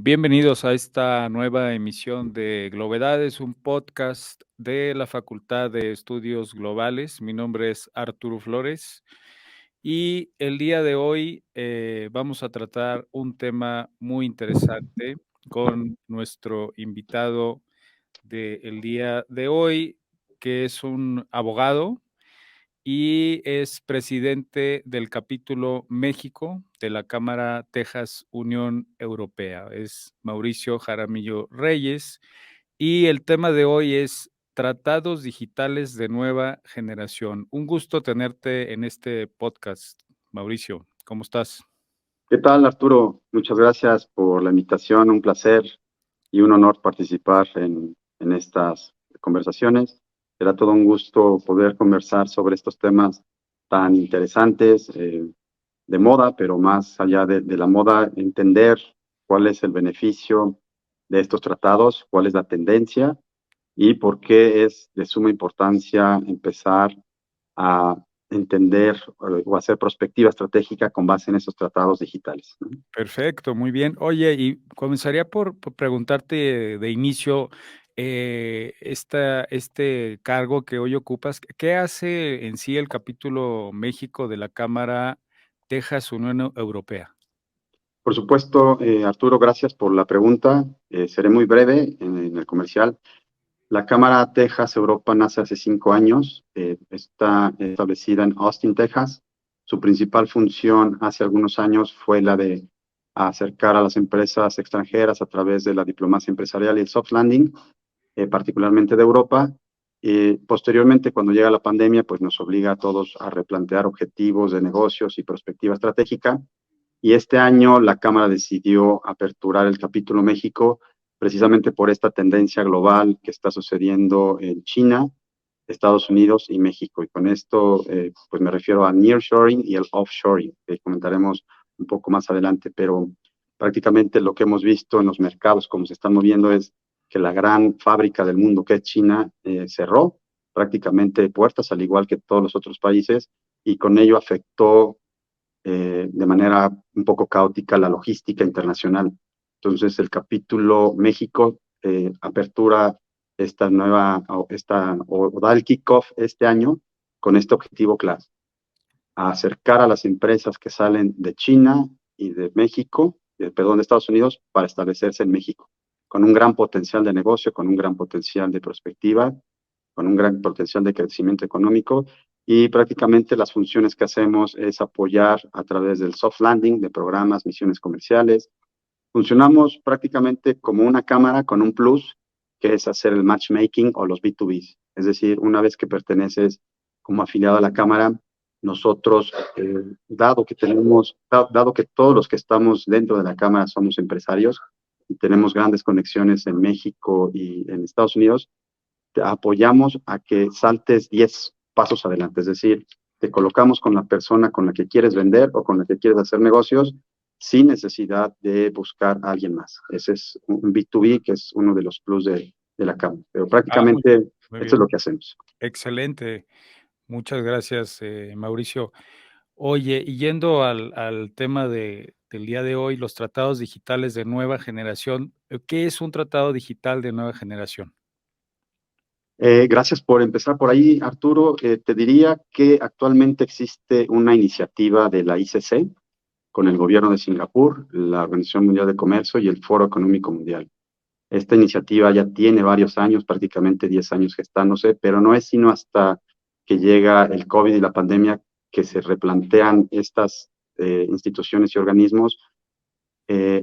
Bienvenidos a esta nueva emisión de Glovedades, un podcast de la Facultad de Estudios Globales. Mi nombre es Arturo Flores y el día de hoy vamos a tratar un tema muy interesante con nuestro invitado del día de hoy, que es un abogado y es presidente del capítulo México de la Cámara Texas Unión Europea. Es Mauricio Jaramillo Reyes y el tema de hoy es tratados digitales de nueva generación. Un gusto tenerte en este podcast, Mauricio. ¿Cómo estás? ¿Qué tal, Arturo? Muchas gracias por la invitación. Un placer y un honor participar en estas conversaciones. Será todo un gusto poder conversar sobre estos temas tan interesantes, de moda, pero más allá de la moda, entender cuál es el beneficio de estos tratados, cuál es la tendencia y por qué es de suma importancia empezar a entender o hacer perspectiva estratégica con base en esos tratados digitales, ¿no? Perfecto, muy bien. Oye, y comenzaría por preguntarte de inicio, este cargo que hoy ocupas, ¿qué hace en sí el capítulo México de la Cámara Texas Unión Europea? Por supuesto, Arturo, gracias por la pregunta. Seré muy breve en el comercial. La Cámara Texas Europa nace hace 5 años. Está establecida en Austin, Texas. Su principal función hace algunos años fue la de acercar a las empresas extranjeras a través de la diplomacia empresarial y el soft landing, particularmente de Europa. Posteriormente, cuando llega la pandemia, pues nos obliga a todos a replantear objetivos de negocios y perspectiva estratégica. Y este año la Cámara decidió aperturar el capítulo México precisamente por esta tendencia global que está sucediendo en China, Estados Unidos y México. Y con esto, pues me refiero a nearshoring y el offshoring, que comentaremos un poco más adelante, pero prácticamente lo que hemos visto en los mercados, como se están moviendo, es que la gran fábrica del mundo, que es China, cerró prácticamente puertas, al igual que todos los otros países, y con ello afectó de manera un poco caótica la logística internacional. Entonces, el capítulo México apertura esta nueva, o da el kickoff este año con este objetivo claro: a acercar a las empresas que salen de China y de México, perdón, de Estados Unidos, para establecerse en México, con un gran potencial de negocio, con un gran potencial de prospectiva, con un gran potencial de crecimiento económico. Y prácticamente las funciones que hacemos es apoyar a través del soft landing, de programas, misiones comerciales. Funcionamos prácticamente como una cámara con un plus, que es hacer el matchmaking o los B2Bs. Es decir, una vez que perteneces como afiliado a la cámara, nosotros, dado que todos los que estamos dentro de la cámara somos empresarios y tenemos grandes conexiones en México y en Estados Unidos, te apoyamos a que saltes 10 pasos adelante. Es decir, te colocamos con la persona con la que quieres vender o con la que quieres hacer negocios sin necesidad de buscar a alguien más. Ese es un B2B, que es uno de los plus de la cámara. Pero Ah, prácticamente muy esto es bien. lo que hacemos. Excelente. Muchas gracias, Mauricio. Oye, y yendo al tema del día de hoy, los tratados digitales de nueva generación, ¿qué es un tratado digital de nueva generación? Gracias por empezar por ahí, Arturo. Te diría que actualmente existe una iniciativa de la ICC con el gobierno de Singapur, la Organización Mundial de Comercio y el Foro Económico Mundial. Esta iniciativa ya tiene varios años, prácticamente 10 años gestándose, pero no es sino hasta que llega el COVID y la pandemia que se replantean estas instituciones y organismos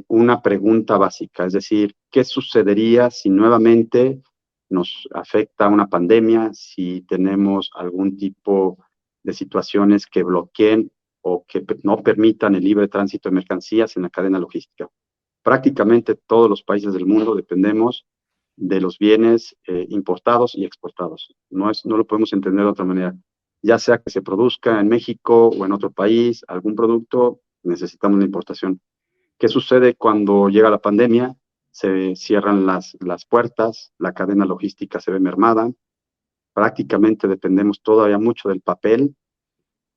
una pregunta básica, es decir, ¿qué sucedería si nuevamente nos afecta una pandemia, si tenemos algún tipo de situaciones que bloqueen o que no permitan el libre tránsito de mercancías en la cadena logística? Prácticamente todos los países del mundo dependemos de los bienes importados y exportados. No lo podemos entender de otra manera. Ya sea que se produzca en México o en otro país algún producto, necesitamos la importación. ¿Qué sucede cuando llega la pandemia? Se cierran las puertas, la cadena logística se ve mermada, prácticamente dependemos todavía mucho del papel,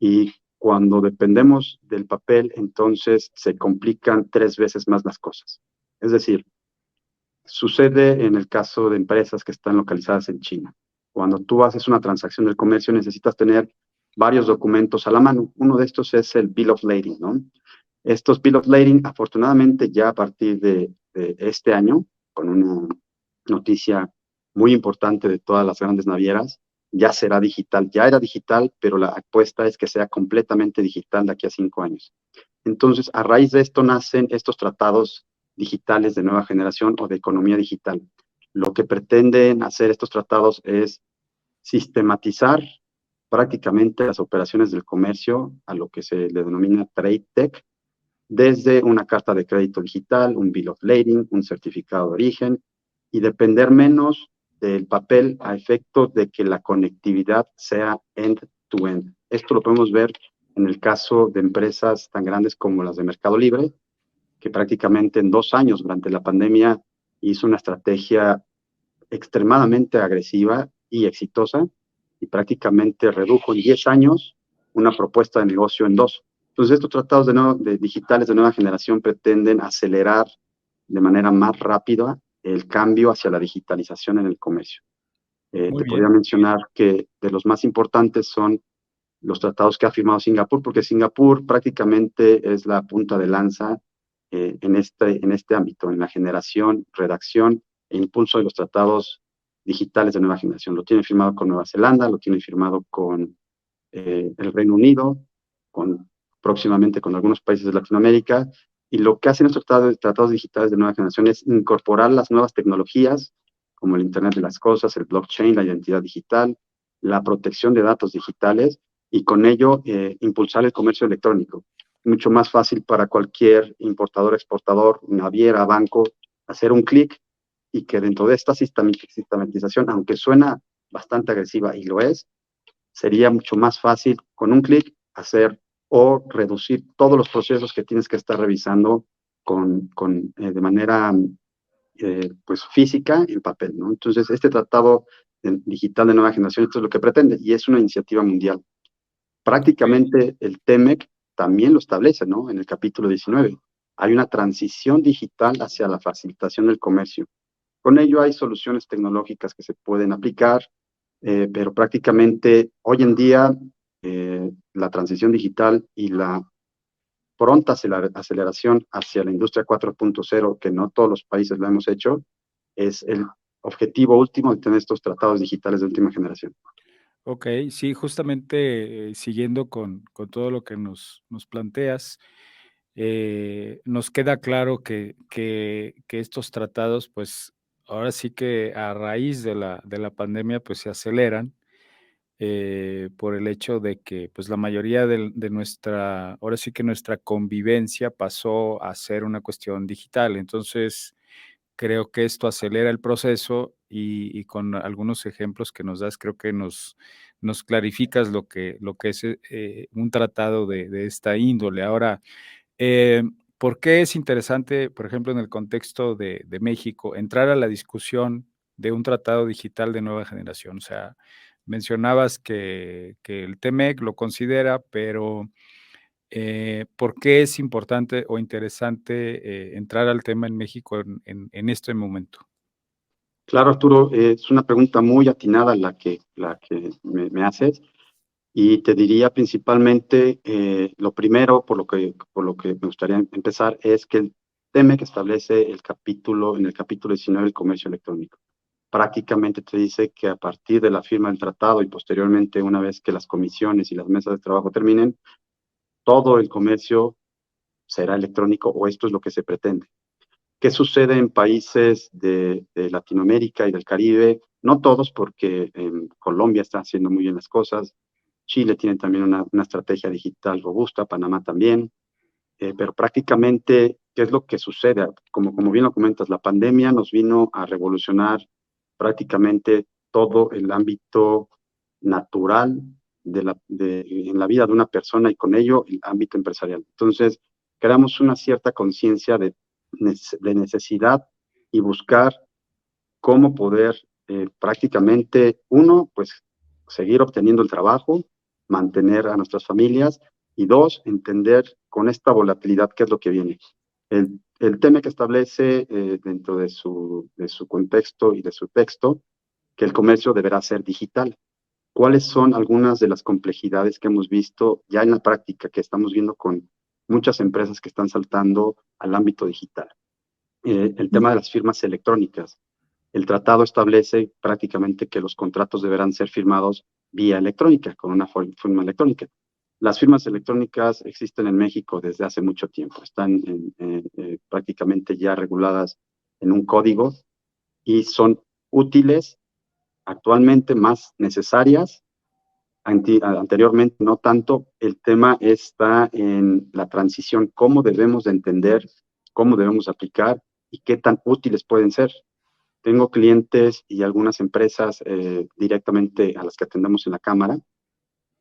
y cuando dependemos del papel, entonces se complican 3 veces más las cosas. Es decir, sucede en el caso de empresas que están localizadas en China. Cuando tú haces una transacción del comercio, necesitas tener varios documentos a la mano. Uno de estos es el Bill of Lading, ¿no? Estos Bill of Lading, afortunadamente, ya a partir de este año, con una noticia muy importante de todas las grandes navieras, ya será digital. Ya era digital, pero la apuesta es que sea completamente digital de aquí a 5 años. Entonces, a raíz de esto nacen estos tratados digitales de nueva generación o de economía digital. Lo que pretenden hacer estos tratados es sistematizar prácticamente las operaciones del comercio a lo que se le denomina Trade Tech, desde una carta de crédito digital, un Bill of Lading, un certificado de origen, y depender menos del papel a efecto de que la conectividad sea end-to-end. Esto lo podemos ver en el caso de empresas tan grandes como las de Mercado Libre, que prácticamente en 2 años durante la pandemia hizo una estrategia extremadamente agresiva y exitosa y prácticamente redujo en 10 años una propuesta de negocio en dos. Entonces, estos tratados de digitales de nueva generación pretenden acelerar de manera más rápida el cambio hacia la digitalización en el comercio. Muy Te podría bien. mencionar que de los más importantes son los tratados que ha firmado Singapur, porque Singapur prácticamente es la punta de lanza en este ámbito, en la generación, redacción e impulso de los tratados digitales de nueva generación. Lo tiene firmado con Nueva Zelanda, lo tiene firmado con el Reino Unido, próximamente con algunos países de Latinoamérica, y lo que hacen estos tratados digitales de nueva generación es incorporar las nuevas tecnologías, como el Internet de las Cosas, el blockchain, la identidad digital, la protección de datos digitales, y con ello impulsar el comercio electrónico. Mucho más fácil para cualquier importador, exportador, naviera, banco, hacer un clic y que dentro de esta sistematización, aunque suena bastante agresiva y lo es, sería mucho más fácil con un clic hacer o reducir todos los procesos que tienes que estar revisando de manera pues física en papel, ¿no? Entonces, este tratado digital de nueva generación, esto es lo que pretende y es una iniciativa mundial. Prácticamente el TEMEC también lo establece, ¿no? En el capítulo 19. Hay una transición digital hacia la facilitación del comercio. Con ello hay soluciones tecnológicas que se pueden aplicar, pero prácticamente hoy en día la transición digital y la pronta aceleración hacia la industria 4.0, que no todos los países lo hemos hecho, es el objetivo último de tener estos tratados digitales de última generación. Ok, sí, justamente siguiendo con todo lo que nos planteas, nos queda claro que estos tratados, pues ahora sí que a raíz de la pandemia, pues se aceleran por el hecho de que pues la mayoría de nuestra, ahora sí que nuestra convivencia pasó a ser una cuestión digital. Entonces, creo que esto acelera el proceso y con algunos ejemplos que nos das, creo que nos clarificas lo que es, un tratado de esta índole. Ahora, ¿por qué es interesante, por ejemplo, en el contexto de México, entrar a la discusión de un tratado digital de nueva generación? O sea, mencionabas que el TEMEC lo considera, pero ¿por qué es importante o interesante, entrar al tema en México en este momento? Claro, Arturo, es una pregunta muy atinada la que me haces. Y te diría principalmente, lo primero, por lo que me gustaría empezar, es que el TEMEC establece en el capítulo 19 el comercio electrónico. Prácticamente te dice que a partir de la firma del tratado y posteriormente, una vez que las comisiones y las mesas de trabajo terminen, todo el comercio será electrónico o esto es lo que se pretende. ¿Qué sucede en países de Latinoamérica y del Caribe? No todos, porque en Colombia está haciendo muy bien las cosas. Chile tiene también una estrategia digital robusta, Panamá también, pero prácticamente, ¿qué es lo que sucede? Como bien lo comentas, la pandemia nos vino a revolucionar prácticamente todo el ámbito natural en la vida de una persona y con ello el ámbito empresarial. Entonces, creamos una cierta conciencia de necesidad y buscar cómo poder prácticamente, uno, pues seguir obteniendo el trabajo, mantener a nuestras familias y dos, entender con esta volatilidad qué es lo que viene. El TEMEC establece dentro de su contexto y de su texto que el comercio deberá ser digital. ¿Cuáles son algunas de las complejidades que hemos visto ya en la práctica, que estamos viendo con muchas empresas que están saltando al ámbito digital? El tema de las firmas electrónicas. El tratado establece prácticamente que los contratos deberán ser firmados vía electrónica, con una firma electrónica. Las firmas electrónicas existen en México desde hace mucho tiempo, están prácticamente ya reguladas en un código y son útiles, actualmente más necesarias, anteriormente no tanto. El tema está en la transición, cómo debemos de entender, cómo debemos aplicar y qué tan útiles pueden ser. Tengo clientes y algunas empresas directamente a las que atendemos en la Cámara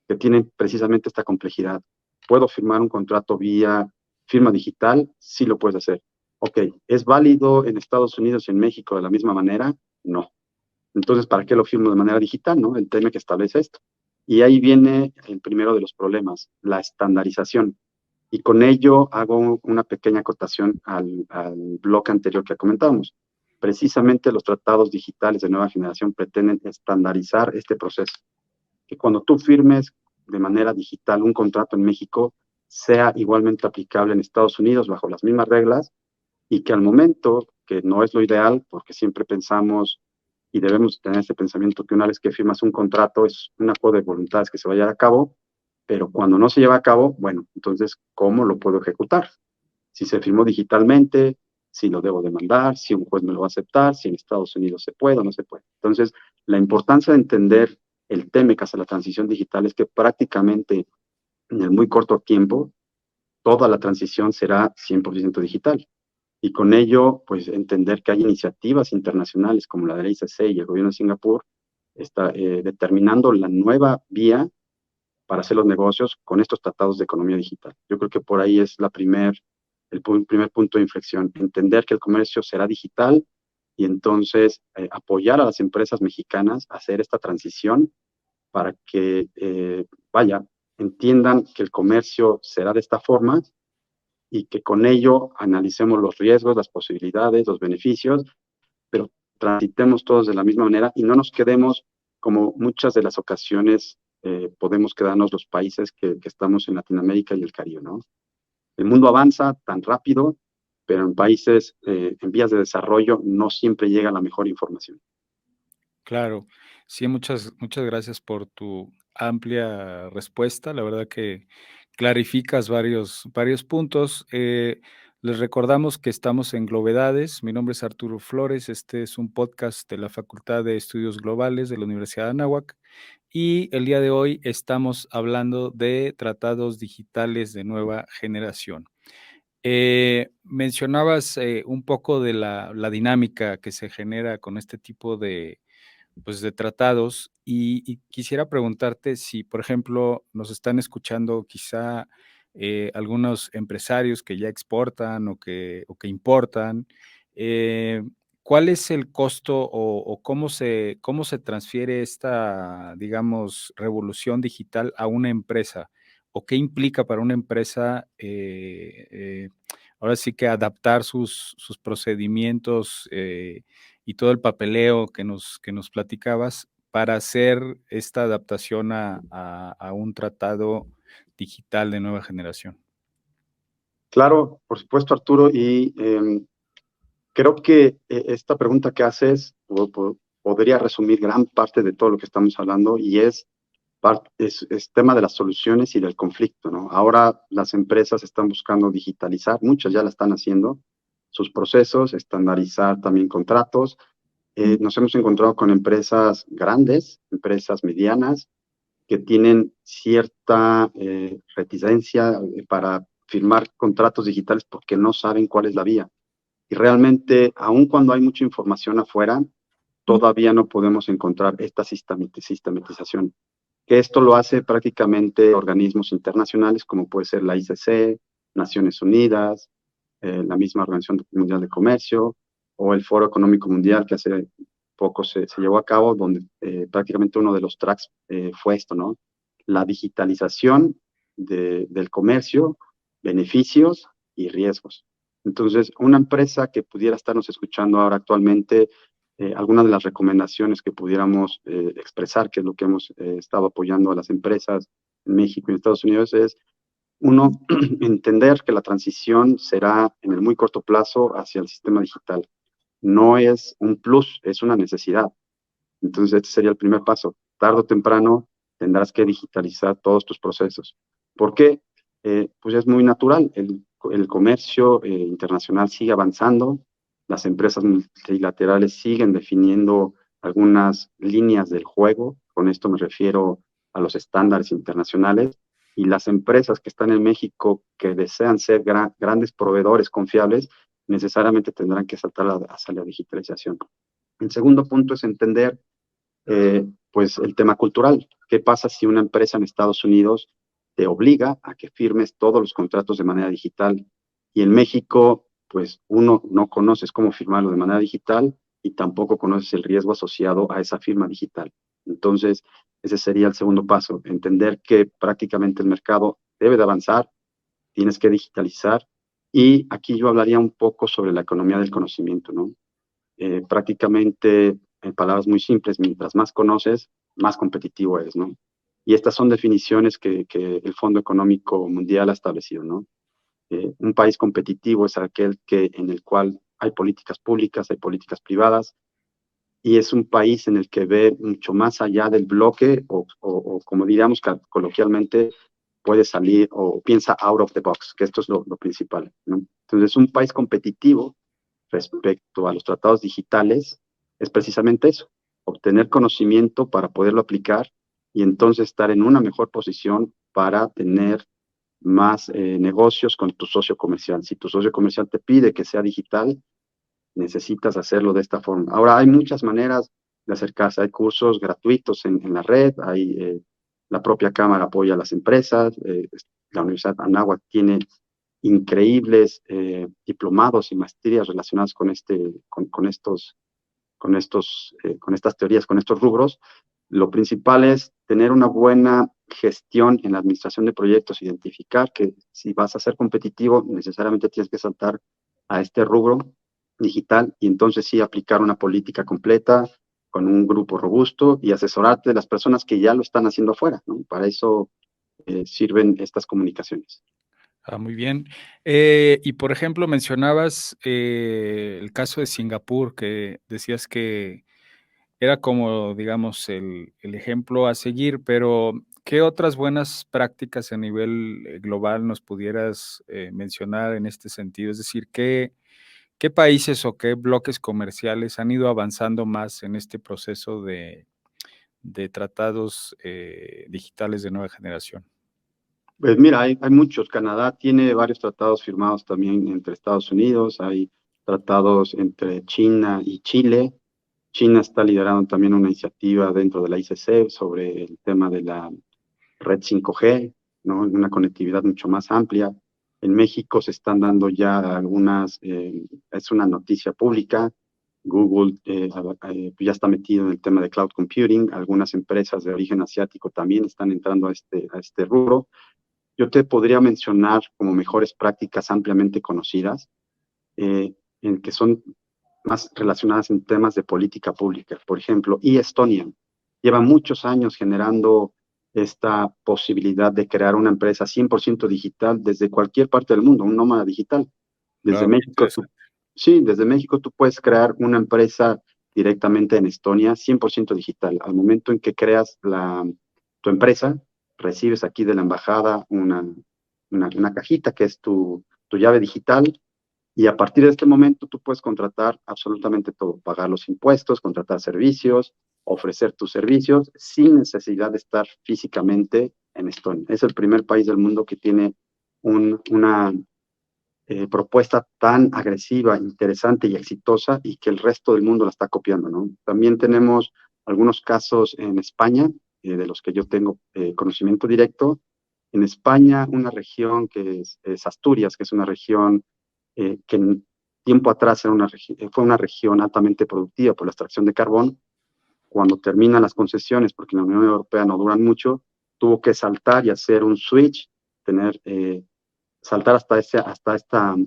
que tienen precisamente esta complejidad. ¿Puedo firmar un contrato vía firma digital? Sí lo puedes hacer. Ok, ¿es válido en Estados Unidos y en México de la misma manera? No. Entonces, ¿para qué lo firmo de manera digital, no? El tema que establece esto. Y ahí viene el primero de los problemas, la estandarización. Y con ello hago una pequeña acotación al bloque anterior que comentábamos. Precisamente los tratados digitales de nueva generación pretenden estandarizar este proceso. Que cuando tú firmes de manera digital un contrato en México, sea igualmente aplicable en Estados Unidos bajo las mismas reglas y que al momento, que no es lo ideal, porque siempre pensamos y debemos tener ese pensamiento que una vez que firmas un contrato es un acuerdo de voluntades que se va a llevar a cabo, pero cuando no se lleva a cabo, bueno, entonces, ¿cómo lo puedo ejecutar? Si se firmó digitalmente, si lo debo demandar, si un juez me lo va a aceptar, si en Estados Unidos se puede o no se puede. Entonces, la importancia de entender el TEMEC hacia la transición digital es que prácticamente en el muy corto tiempo, toda la transición será 100% digital. Y con ello, pues entender que hay iniciativas internacionales como la de la ICC y el gobierno de Singapur, está determinando la nueva vía para hacer los negocios con estos tratados de economía digital. Yo creo que por ahí es el primer punto de inflexión, entender que el comercio será digital y entonces apoyar a las empresas mexicanas a hacer esta transición para que, vaya, entiendan que el comercio será de esta forma y que con ello analicemos los riesgos, las posibilidades, los beneficios, pero transitemos todos de la misma manera y no nos quedemos como muchas de las ocasiones podemos quedarnos los países que estamos en Latinoamérica y el Caribe, ¿no? El mundo avanza tan rápido, pero en países en vías de desarrollo no siempre llega la mejor información. Claro. Sí, muchas gracias por tu amplia respuesta. La verdad que clarificas varios puntos. Les recordamos que estamos en Glovedades. Mi nombre es Arturo Flores. Este es un podcast de la Facultad de Estudios Globales de la Universidad de Anáhuac, y el día de hoy estamos hablando de tratados digitales de nueva generación. Mencionabas, un poco de la dinámica que se genera con este tipo de, pues, de tratados, y quisiera preguntarte si, por ejemplo, nos están escuchando quizá, algunos empresarios que ya exportan o que importan. eh, ¿Cuál es el costo o cómo se transfiere esta, digamos, revolución digital a una empresa? ¿O qué implica para una empresa, ahora sí que adaptar sus procedimientos, y todo el papeleo que nos platicabas para hacer esta adaptación a un tratado digital de nueva generación? Claro, por supuesto, Arturo, y creo que esta pregunta que haces podría resumir gran parte de todo lo que estamos hablando y es tema de las soluciones y del conflicto, ¿no? Ahora las empresas están buscando digitalizar, muchas ya la están haciendo, sus procesos, estandarizar también contratos. Nos hemos encontrado con empresas grandes, empresas medianas, que tienen cierta reticencia para firmar contratos digitales porque no saben cuál es la vía. Y realmente, aun cuando hay mucha información afuera, todavía no podemos encontrar esta sistematización. Que esto lo hace prácticamente organismos internacionales como puede ser la ICC, Naciones Unidas, la misma Organización Mundial de Comercio o el Foro Económico Mundial que hace poco se llevó a cabo, donde prácticamente uno de los tracks fue esto, ¿no? La digitalización del comercio, beneficios y riesgos. Entonces, una empresa que pudiera estarnos escuchando ahora actualmente, algunas de las recomendaciones que pudiéramos expresar, que es lo que hemos estado apoyando a las empresas en México y en Estados Unidos, es uno, entender que la transición será en el muy corto plazo hacia el sistema digital. No es un plus, es una necesidad. Entonces, este sería el primer paso. Tarde o temprano tendrás que digitalizar todos tus procesos. ¿Por qué? Pues es muy natural. El comercio internacional sigue avanzando, las empresas multilaterales siguen definiendo algunas líneas del juego. Con esto me refiero a los estándares internacionales. Y las empresas que están en México, que desean ser grandes proveedores confiables, necesariamente tendrán que saltar hacia la digitalización. El segundo punto es entender pues el tema cultural. ¿Qué pasa si una empresa en Estados Unidos te obliga a que firmes todos los contratos de manera digital? Y en México, pues uno no conoces cómo firmarlo de manera digital y tampoco conoces el riesgo asociado a esa firma digital. Entonces, ese sería el segundo paso, entender que prácticamente el mercado debe de avanzar, tienes que digitalizar. Y aquí yo hablaría un poco sobre la economía del conocimiento, ¿no? Prácticamente, en palabras muy simples, mientras más conoces, más competitivo eres, ¿no? Y estas son definiciones que el Fondo Económico Mundial ha establecido, ¿no? Un país competitivo es aquel en el cual hay políticas públicas, hay políticas privadas, y es un país en el que ve mucho más allá del bloque, o como diríamos coloquialmente, puede salir o piensa out of the box, que esto es lo principal, ¿no? Entonces, un país competitivo respecto a los tratados digitales es precisamente eso, obtener conocimiento para poderlo aplicar y entonces estar en una mejor posición para tener más negocios con tu socio comercial. Si tu socio comercial te pide que sea digital, necesitas hacerlo de esta forma. Ahora, hay muchas maneras de acercarse. Hay cursos gratuitos en la red, la propia Cámara apoya a las empresas, la Universidad Anáhuac tiene increíbles diplomados y maestrías relacionadas con estas teorías, con estos rubros. Lo principal es tener una buena gestión en la administración de proyectos, identificar que si vas a ser competitivo, necesariamente tienes que saltar a este rubro digital y entonces sí aplicar una política completa con un grupo robusto y asesorarte de las personas que ya lo están haciendo afuera, ¿no? Para eso sirven estas comunicaciones. Ah, muy bien. Y por ejemplo, mencionabas el caso de Singapur, que decías que era como, digamos, el ejemplo a seguir, pero ¿qué otras buenas prácticas a nivel global nos pudieras mencionar en este sentido? Es decir, ¿qué países o qué bloques comerciales han ido avanzando más en este proceso de tratados digitales de nueva generación? Pues mira, hay muchos. Canadá tiene varios tratados firmados también entre Estados Unidos, hay tratados entre China y Chile. China está liderando también una iniciativa dentro de la ICC sobre el tema de la red 5G, ¿no? Una conectividad mucho más amplia. En México se están dando ya algunas, es una noticia pública. Google ya está metido en el tema de cloud computing. Algunas empresas de origen asiático también están entrando a este rubro. Yo te podría mencionar como mejores prácticas ampliamente conocidas, en que son más relacionadas en temas de política pública. Por ejemplo, Estonia lleva muchos años generando esta posibilidad de crear una empresa 100% digital desde cualquier parte del mundo, un nómada digital. Desde Guau, qué México, interesante. sí, desde México tú puedes crear una empresa directamente en Estonia 100% digital. Al momento en que creas tu empresa, recibes aquí de la embajada una cajita que es tu llave digital y a partir de este momento tú puedes contratar absolutamente todo, pagar los impuestos, contratar servicios, ofrecer tus servicios sin necesidad de estar físicamente en Estonia. Es el primer país del mundo que tiene una propuesta tan agresiva, interesante y exitosa y que el resto del mundo la está copiando, ¿no? También tenemos algunos casos en España, de los que yo tengo conocimiento directo. En España, una región que es Asturias, que es una región que en tiempo atrás fue una región altamente productiva por la extracción de carbón. Cuando terminan las concesiones, porque en la Unión Europea no duran mucho, tuvo que saltar y hacer un switch, saltar hasta esta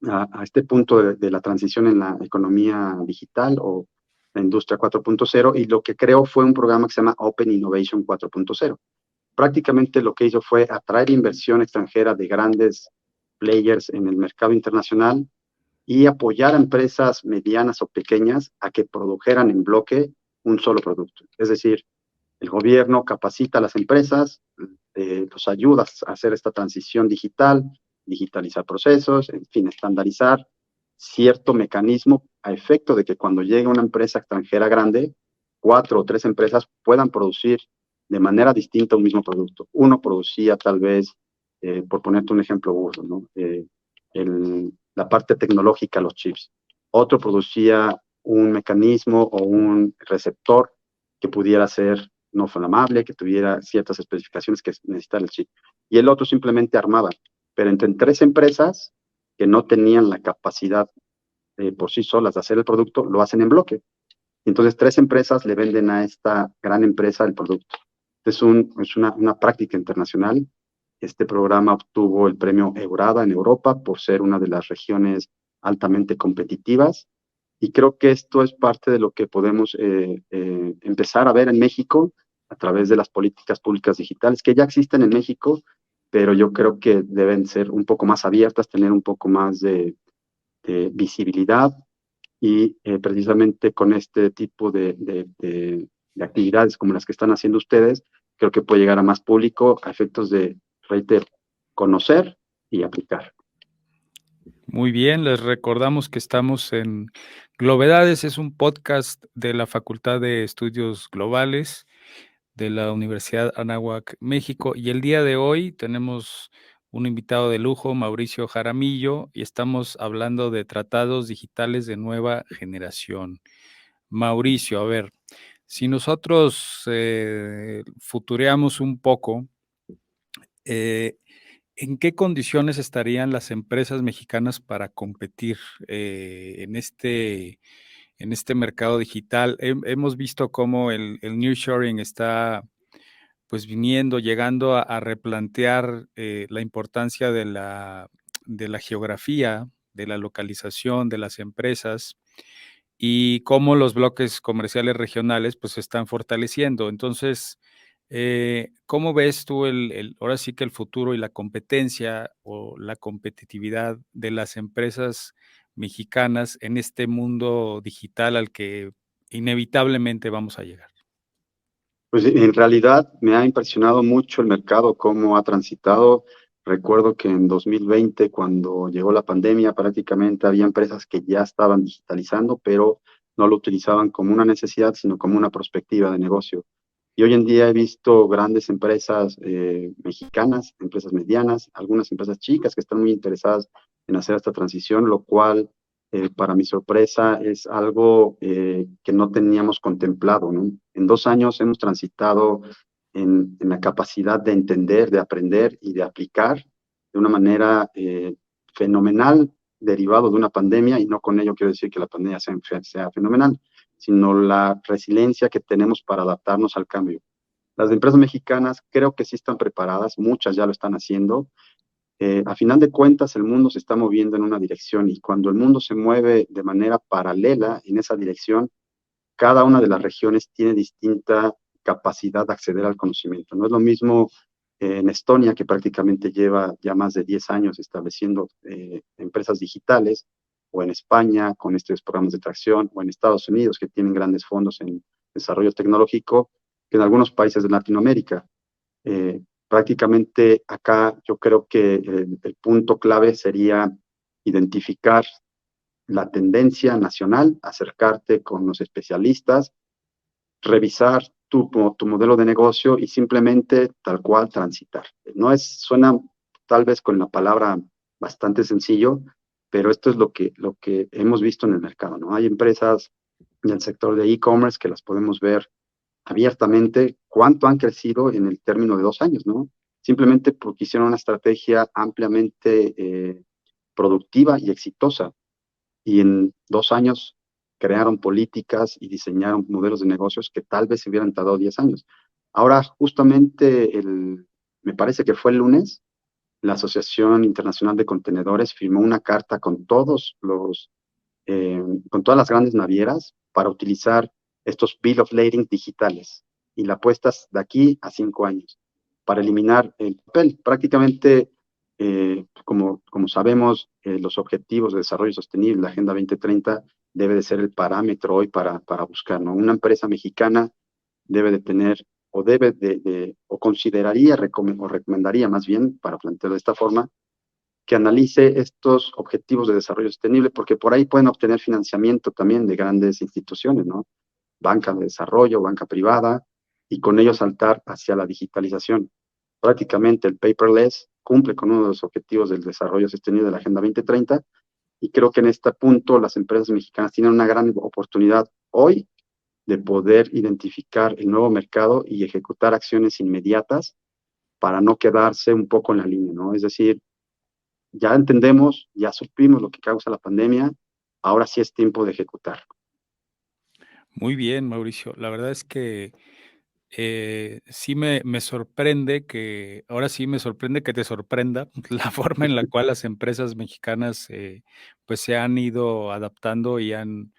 a este punto de la transición en la economía digital o la industria 4.0, y lo que creó fue un programa que se llama Open Innovation 4.0. Prácticamente lo que hizo fue atraer inversión extranjera de grandes players en el mercado internacional y apoyar a empresas medianas o pequeñas a que produjeran en bloque un solo producto. Es decir, el gobierno capacita a las empresas, los ayuda a hacer esta transición digital, digitalizar procesos, en fin, estandarizar cierto mecanismo a efecto de que cuando llegue una empresa extranjera grande, 4 o 3 empresas puedan producir de manera distinta un mismo producto. Uno producía tal vez, por ponerte un ejemplo burdo, ¿no? La parte tecnológica, los chips. Otro producía un mecanismo o un receptor que pudiera ser no flamable, que tuviera ciertas especificaciones que necesitara el chip. Y el otro simplemente armaba. Pero entre 3 empresas que no tenían la capacidad por sí solas de hacer el producto, lo hacen en bloque. Entonces, 3 empresas le venden a esta gran empresa el producto. Es una práctica internacional. Este programa obtuvo el premio Eurada en Europa por ser una de las regiones altamente competitivas. Y creo que esto es parte de lo que podemos empezar a ver en México a través de las políticas públicas digitales que ya existen en México, pero yo creo que deben ser un poco más abiertas, tener un poco más de visibilidad y precisamente con este tipo de actividades como las que están haciendo ustedes, creo que puede llegar a más público a efectos de, reitero, conocer y aplicar. Muy bien, les recordamos que estamos en Glovedades, es un podcast de la Facultad de Estudios Globales de la Universidad Anáhuac, México, y el día de hoy tenemos un invitado de lujo, Mauricio Jaramillo, y estamos hablando de tratados digitales de nueva generación. Mauricio, a ver, si nosotros futureamos un poco, eh, ¿en qué condiciones estarían las empresas mexicanas para competir en este mercado digital? Hemos visto cómo el nearshoring está pues viniendo, llegando a replantear la importancia de la geografía, de la localización de las empresas y cómo los bloques comerciales regionales pues se están fortaleciendo. Entonces, ¿cómo ves tú ahora sí que el futuro y la competencia o la competitividad de las empresas mexicanas en este mundo digital al que inevitablemente vamos a llegar? Pues en realidad me ha impresionado mucho el mercado, cómo ha transitado. Recuerdo que en 2020, cuando llegó la pandemia, prácticamente había empresas que ya estaban digitalizando, pero no lo utilizaban como una necesidad, sino como una perspectiva de negocio. Y hoy en día he visto grandes empresas mexicanas, empresas medianas, algunas empresas chicas que están muy interesadas en hacer esta transición, lo cual para mi sorpresa es algo que no teníamos contemplado, ¿no? En 2 años hemos transitado en la capacidad de entender, de aprender y de aplicar de una manera fenomenal, derivado de una pandemia, y no con ello quiero decir que la pandemia sea fenomenal, sino la resiliencia que tenemos para adaptarnos al cambio. Las empresas mexicanas creo que sí están preparadas, muchas ya lo están haciendo. A final de cuentas, el mundo se está moviendo en una dirección, y cuando el mundo se mueve de manera paralela en esa dirección, cada una de las regiones tiene distinta capacidad de acceder al conocimiento. No es lo mismo en Estonia, que prácticamente lleva ya más de 10 años estableciendo empresas digitales, o en España con estos programas de tracción, o en Estados Unidos, que tienen grandes fondos en desarrollo tecnológico, que en algunos países de Latinoamérica. Prácticamente acá yo creo que el punto clave sería identificar la tendencia nacional, acercarte con los especialistas, revisar tu modelo de negocio y simplemente tal cual transitar. Suena tal vez con la palabra bastante sencillo, pero esto es lo que hemos visto en el mercado, ¿no? Hay empresas del sector de e-commerce que las podemos ver abiertamente cuánto han crecido en el término de 2 años, ¿no? Simplemente porque hicieron una estrategia ampliamente productiva y exitosa, y en 2 años crearon políticas y diseñaron modelos de negocios que tal vez se hubieran tardado 10 años. Ahora, justamente, me parece que fue el lunes, la Asociación Internacional de Contenedores firmó una carta con con todas las grandes navieras para utilizar estos bill of lading digitales y la apuesta es de aquí a 5 años para eliminar el papel. Prácticamente, como sabemos, los objetivos de desarrollo sostenible, la Agenda 2030, debe de ser el parámetro hoy para buscar, ¿no? Una empresa mexicana debe de tener o consideraría o recomendaría más bien, para plantearlo de esta forma, que analice estos objetivos de desarrollo sostenible, porque por ahí pueden obtener financiamiento también de grandes instituciones, ¿no? Banca de desarrollo, banca privada, y con ello saltar hacia la digitalización. Prácticamente el paperless cumple con uno de los objetivos del desarrollo sostenible de la Agenda 2030, y creo que en este punto las empresas mexicanas tienen una gran oportunidad hoy de poder identificar el nuevo mercado y ejecutar acciones inmediatas para no quedarse un poco en la línea, ¿no? Es decir, ya entendemos, ya supimos lo que causa la pandemia, ahora sí es tiempo de ejecutar. Muy bien, Mauricio. La verdad es que sí me sorprende que, ahora sí me sorprende que te sorprenda la forma en la cual las empresas mexicanas, pues, se han ido adaptando y han,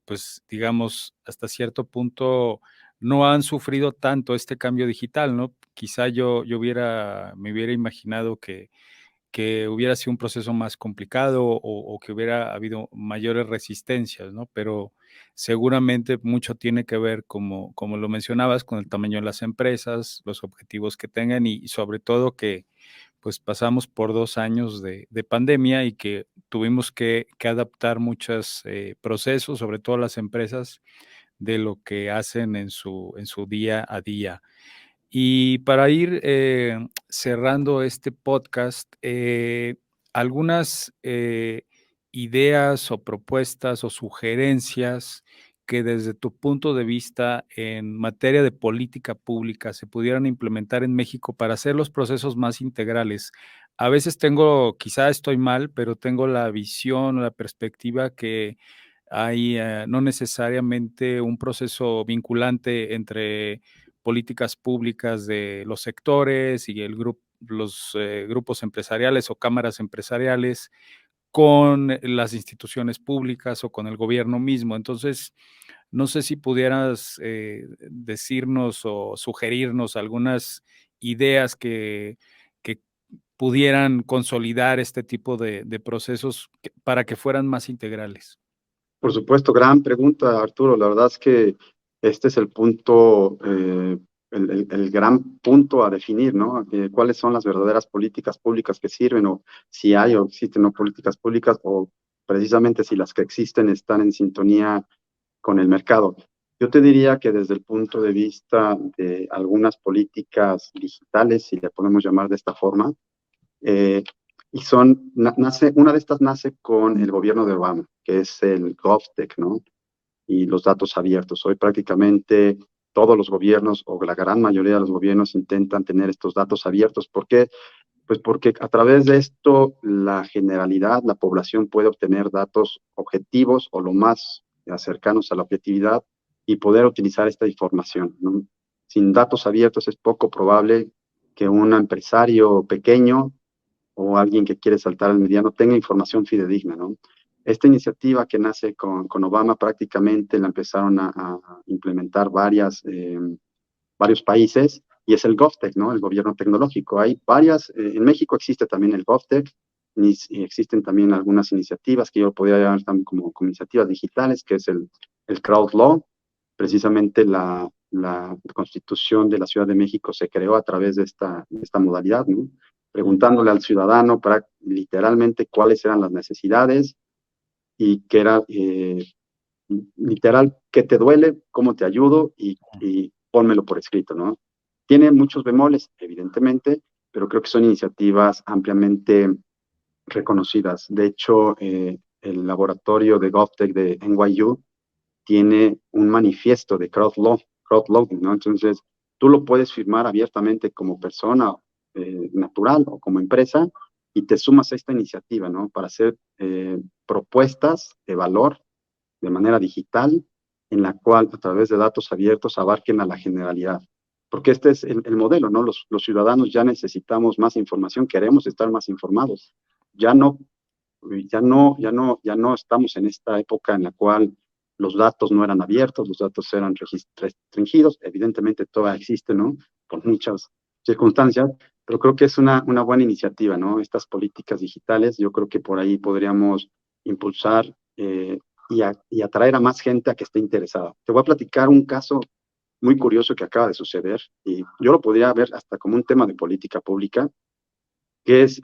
pues, digamos, hasta cierto punto no han sufrido tanto este cambio digital, ¿no? Quizá yo me hubiera imaginado que hubiera sido un proceso más complicado o que hubiera habido mayores resistencias, ¿no? Pero seguramente mucho tiene que ver, como lo mencionabas, con el tamaño de las empresas, los objetivos que tengan y sobre todo que, pues, pasamos por 2 años de pandemia y que tuvimos que adaptar muchos, procesos, sobre todo las empresas, de lo que hacen en su día a día. Y para ir, cerrando este podcast, algunas, ideas o propuestas o sugerencias que desde tu punto de vista en materia de política pública se pudieran implementar en México para hacer los procesos más integrales. A veces quizá estoy mal, pero tengo la visión o la perspectiva que hay, no necesariamente un proceso vinculante entre políticas públicas de los sectores y los grupos empresariales o cámaras empresariales con las instituciones públicas o con el gobierno mismo. Entonces, no sé si pudieras decirnos o sugerirnos algunas ideas que pudieran consolidar este tipo de procesos para que fueran más integrales. Por supuesto, gran pregunta, Arturo. La verdad es que este es el punto, el gran punto a definir, ¿no? ¿Cuáles son las verdaderas políticas públicas que sirven o si hay o existen no políticas públicas o precisamente si las que existen están en sintonía con el mercado? Yo te diría que desde el punto de vista de algunas políticas digitales, si le podemos llamar de esta forma, eh, una de estas nace con el gobierno de Obama, que es el GovTech, ¿no? Y los datos abiertos. Hoy prácticamente todos los gobiernos o la gran mayoría de los gobiernos intentan tener estos datos abiertos. ¿Por qué? Pues porque a través de esto la generalidad, la población puede obtener datos objetivos o lo más cercanos a la objetividad y poder utilizar esta información, ¿no? Sin datos abiertos es poco probable que un empresario pequeño o alguien que quiere saltar al mediano tenga información fidedigna, ¿no? Esta iniciativa que nace con Obama prácticamente la empezaron a implementar varios países y es el GovTech, ¿no? El gobierno tecnológico. Hay en México existe también el GovTech y existen también algunas iniciativas que yo podría llamar también como iniciativas digitales, que es el Crowd Law. Precisamente la Constitución de la Ciudad de México se creó a través de esta modalidad, ¿no? Preguntándole al ciudadano para literalmente cuáles eran las necesidades y qué era literal, qué te duele, cómo te ayudo y pónmelo por escrito, ¿no? Tiene muchos bemoles, evidentemente, pero creo que son iniciativas ampliamente reconocidas. De hecho, el laboratorio de GovTech de NYU tiene un manifiesto de crowdloading, ¿no? Entonces, tú lo puedes firmar abiertamente como persona natural o como empresa y te sumas a esta iniciativa, ¿no? Para hacer propuestas de valor de manera digital, en la cual a través de datos abiertos abarquen a la generalidad. porque este es el modelo, ¿no? Los ciudadanos ya necesitamos más información, queremos estar más informados. Ya no, ya no estamos en esta época en la cual los datos no eran abiertos, los datos eran restringidos, evidentemente todavía existe, ¿no? Por muchas circunstancias, pero creo que es una buena iniciativa, ¿no? Estas políticas digitales, yo creo que por ahí podríamos impulsar y atraer a más gente a que esté interesada. Te voy a platicar un caso muy curioso que acaba de suceder y yo lo podría ver hasta como un tema de política pública, que es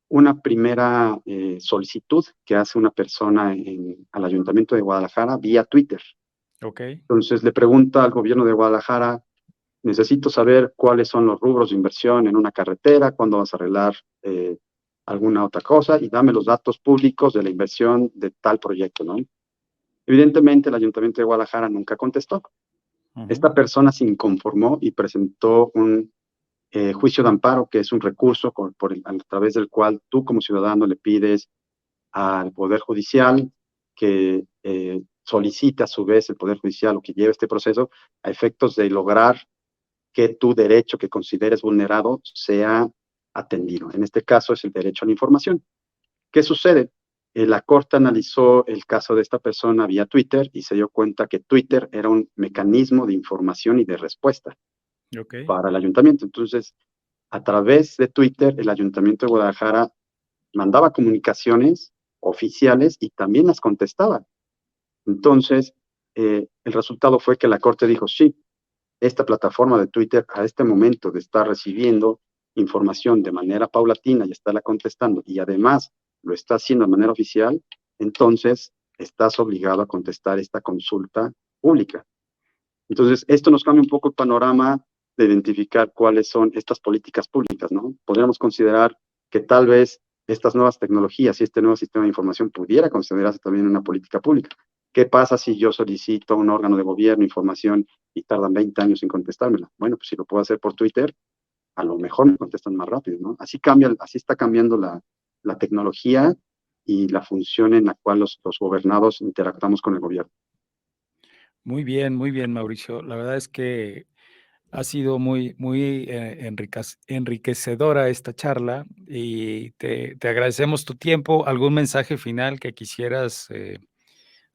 una primera solicitud que hace una persona al Ayuntamiento de Guadalajara vía Twitter. Ok. Entonces le pregunta al gobierno de Guadalajara, necesito saber cuáles son los rubros de inversión en una carretera, cuándo vas a arreglar alguna otra cosa y dame los datos públicos de la inversión de tal proyecto, ¿no? Evidentemente el Ayuntamiento de Guadalajara nunca contestó. Ujú. Esta persona se inconformó y presentó un juicio de amparo, que es un recurso a través del cual tú como ciudadano le pides al Poder Judicial que solicite a su vez el Poder Judicial o que lleve este proceso a efectos de lograr que tu derecho que consideres vulnerado sea atendido. En este caso es el derecho a la información. ¿Qué sucede? La Corte analizó el caso de esta persona vía Twitter y se dio cuenta que Twitter era un mecanismo de información y de respuesta Ok. para el ayuntamiento. Entonces, a través de Twitter, el Ayuntamiento de Guadalajara mandaba comunicaciones oficiales y también las contestaba. Entonces, el resultado fue que la Corte dijo, sí, esta plataforma de Twitter a este momento de estar recibiendo información de manera paulatina y estarla contestando y además lo está haciendo de manera oficial, entonces estás obligado a contestar esta consulta pública. Entonces, esto nos cambia un poco el panorama de identificar cuáles son estas políticas públicas, ¿no? Podríamos considerar que tal vez estas nuevas tecnologías y este nuevo sistema de información pudiera considerarse también una política pública. ¿Qué pasa si yo solicito a un órgano de gobierno información y tardan 20 años en contestármela? Bueno, pues si lo puedo hacer por Twitter, a lo mejor me contestan más rápido, ¿no? Así está cambiando la tecnología y la función en la cual los gobernados interactuamos con el gobierno. Muy bien, Mauricio. La verdad es que ha sido muy enriquecedora esta charla y te agradecemos tu tiempo. ¿Algún mensaje final que quisieras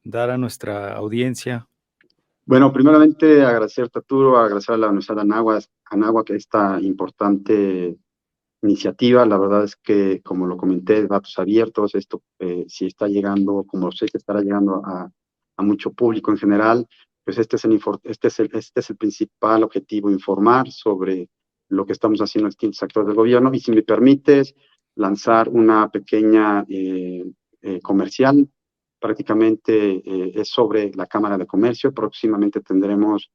dar a nuestra audiencia? Bueno, primeramente agradecerte, Arturo, agradecer a la Universidad de Anáhuac esta importante iniciativa. La verdad es que, como lo comenté, datos abiertos, esto si está llegando, como sé que estará llegando a mucho público en general, pues este es el principal objetivo, informar sobre lo que estamos haciendo en distintos actores del gobierno. Y si me permites, lanzar una pequeña comercial. Prácticamente es sobre la Cámara de Comercio. Próximamente tendremos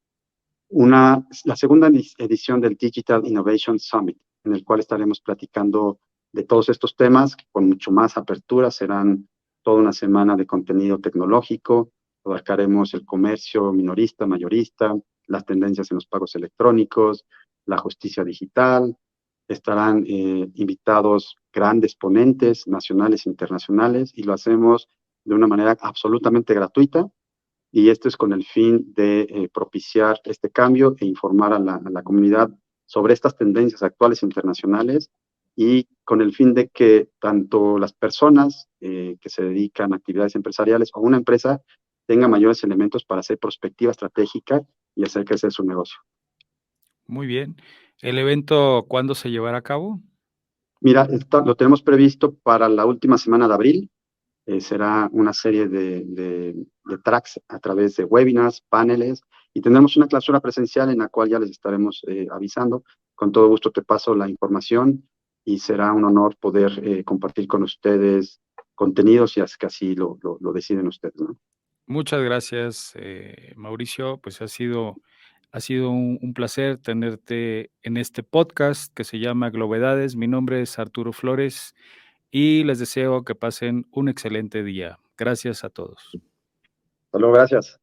la segunda edición del Digital Innovation Summit, en el cual estaremos platicando de todos estos temas con mucho más apertura. Serán toda una semana de contenido tecnológico. Abarcaremos el comercio minorista, mayorista, las tendencias en los pagos electrónicos, la justicia digital. Estarán invitados grandes ponentes nacionales e internacionales y lo hacemos de una manera absolutamente gratuita y esto es con el fin de propiciar este cambio e informar a la comunidad sobre estas tendencias actuales internacionales y con el fin de que tanto las personas que se dedican a actividades empresariales o una empresa tengan mayores elementos para hacer prospectiva estratégica y hacer crecer su negocio. Muy bien. ¿El evento cuándo se llevará a cabo? Mira, lo tenemos previsto para la última semana de abril. Será una serie de tracks a través de webinars, paneles, y tendremos una clausura presencial en la cual ya les estaremos avisando. Con todo gusto te paso la información y será un honor poder compartir con ustedes contenidos y que así lo deciden ustedes, ¿no? Muchas gracias, Mauricio. Pues ha sido un placer tenerte en este podcast que se llama Glovedades. Mi nombre es Arturo Flores y les deseo que pasen un excelente día. Gracias a todos. Hasta luego, gracias.